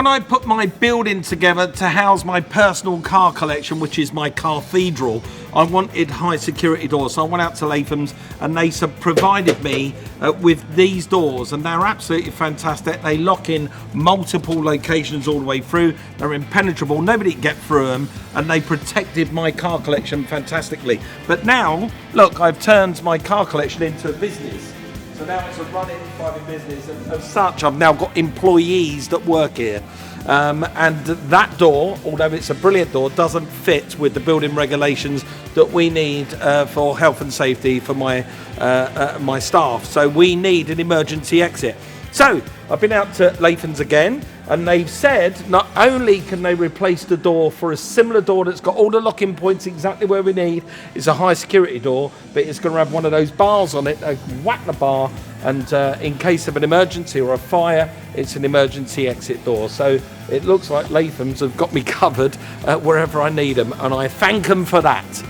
when I put my building together to house my personal car collection, which is my cathedral, I wanted high security doors. So I went out to Lathams and they provided me with these doors, and they're absolutely fantastic. They lock in multiple locations all the way through. They're impenetrable, nobody can get through them, and they protected my car collection fantastically. But now, look, I've turned my car collection into a business. So now it's a running, thriving business, and as such, I've now got employees that work here. And that door, although it's a brilliant door, doesn't fit with the building regulations that we need for health and safety for my staff. So we need an emergency exit. So I've been out to Lathams again, and they've said not only can they replace the door for a similar door that's got all the locking points exactly where we need, it's a high security door, but it's going to have one of those bars on it that whack the bar, and in case of an emergency or a fire, it's an emergency exit door. So it looks like Lathams have got me covered wherever I need them, and I thank them for that.